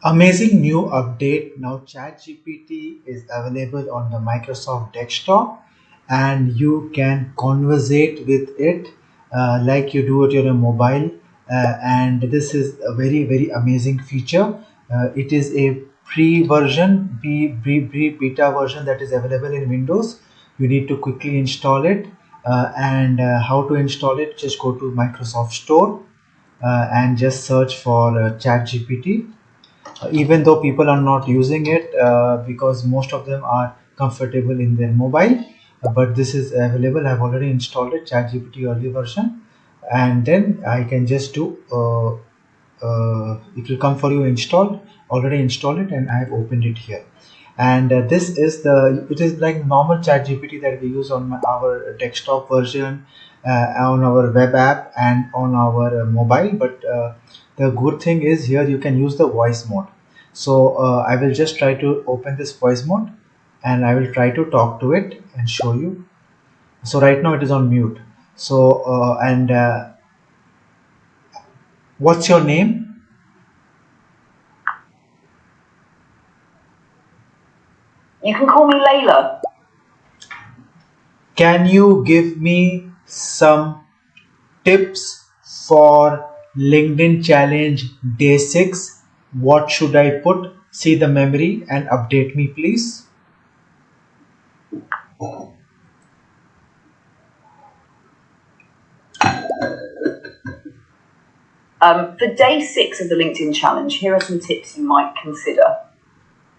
Amazing new update. Now ChatGPT is available on the Microsoft desktop and you can conversate with it like you do it on your mobile. And this is a very amazing feature. It is a pre-version, beta version that is available in Windows. You need to quickly install it. And how to install it? Just go to Microsoft Store and just search for ChatGPT. Even though people are not using it because most of them are comfortable in their mobile, but this is available. I've already installed it, ChatGPT early version, and then I can just do it will come for you installed, already installed it, and I have opened it here. And this is it is like normal ChatGPT that we use on our desktop version, on our web app and on our mobile. But the good thing is here you can use the voice mode. So I will just try to open this voice mode and I will try to talk to it and show you. So right now it is on mute. So and what's your name? You can call me Layla. Can you give me some tips for LinkedIn challenge day 6? What should I put? See the memory and update me, please. For day 6 of the LinkedIn challenge, here are some tips you might consider.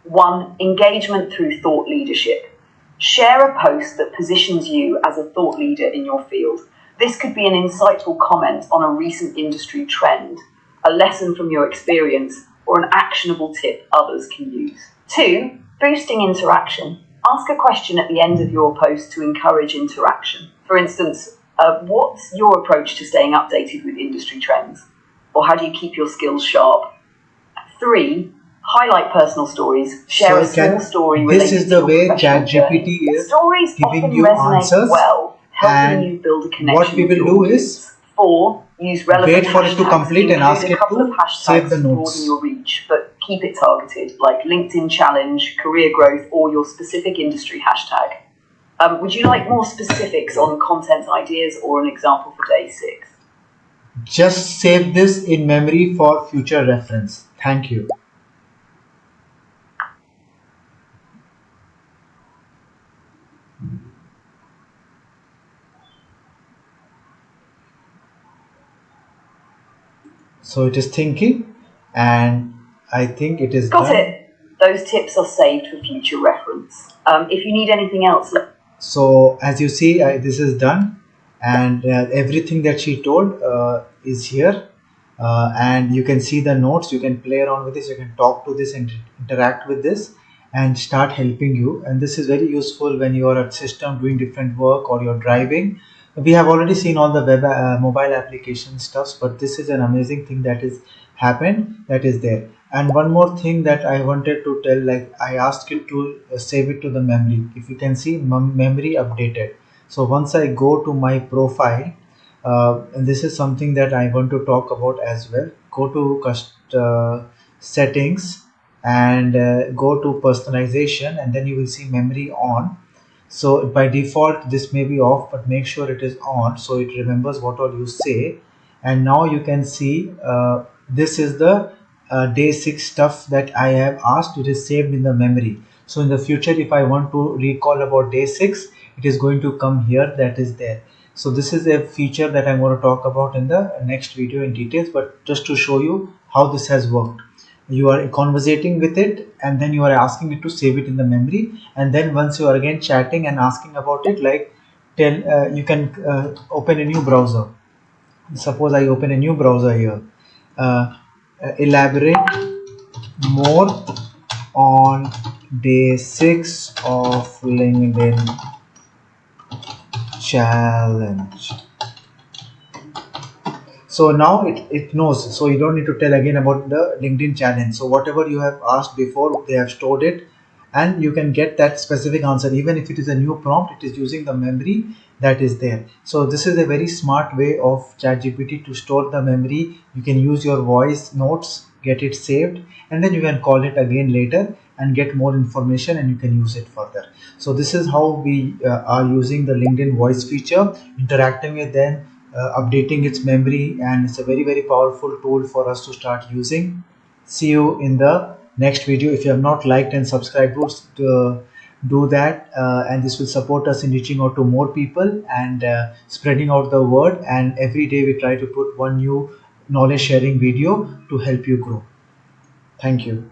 1. Engagement through thought leadership. Share a post that positions you as a thought leader in your field. This could be an insightful comment on a recent industry trend, a lesson from your experience, or an actionable tip others can use. 2. Boosting interaction. Ask a question at the end of your post to encourage interaction. For instance, what's your approach to staying updated with industry trends? Or how do you keep your skills sharp? 3. Highlight personal stories. Share a small story related this is the to way your professional ChatGPT journey. is Stories giving often you resonate answers, well, helping and you build a connection what we with will your do audience. is 4. Use relevant wait for it to hashtags. complete and ask Include it a couple of to hashtags save the to notes. broaden your reach, but keep it targeted, like LinkedIn challenge, career growth, or your specific industry hashtag. Would you like more specifics on content ideas or an example for day 6? Just save this in memory for future reference. Thank you. So it is thinking and I think it is Got done. it. Those tips are saved for future reference. If you need anything else, So as you see, this is done, and everything that she told is here, and you can see the notes. You can play around with this, you can talk to this and interact with this and start helping you. And this is very useful when you are at system doing different work or you're driving. We have already seen all the web mobile application stuffs, but this is an amazing thing that is happened, that is there. And one more thing that I wanted to tell, like I asked you to save it to the memory. If you can see memory updated. So once I go to my profile, and this is something that I want to talk about as well. Go to settings and go to personalization, and then you will see memory on. So by default this may be off, but make sure it is on so it remembers what all you say. And now you can see this is the day 6 stuff that I have asked. It is saved in the memory. So in the future, if I want to recall about day 6, it is going to come here, that is there. So this is a feature that I'm going to talk about in the next video in details, but just to show you how this has worked. You are conversating with it and then you are asking it to save it in the memory, and then once you are again chatting and asking about it, like tell you can open a new browser. Suppose I open a new browser here. Elaborate more on day 6 of LinkedIn challenge. So now it knows, so you don't need to tell again about the LinkedIn challenge. So whatever you have asked before, they have stored it, and you can get that specific answer. Even if it is a new prompt, it is using the memory that is there. So this is a very smart way of ChatGPT to store the memory. You can use your voice notes get it saved, and then you can call it again later and get more information, and you can use it further. So this is how we are using the LinkedIn voice feature, interacting with them, updating its memory, and it's a very, very powerful tool for us to start using. See you in the next video. If you have not liked and subscribed, do that, and this will support us in reaching out to more people and spreading out the word. And every day we try to put one new knowledge sharing video to help you grow. Thank you.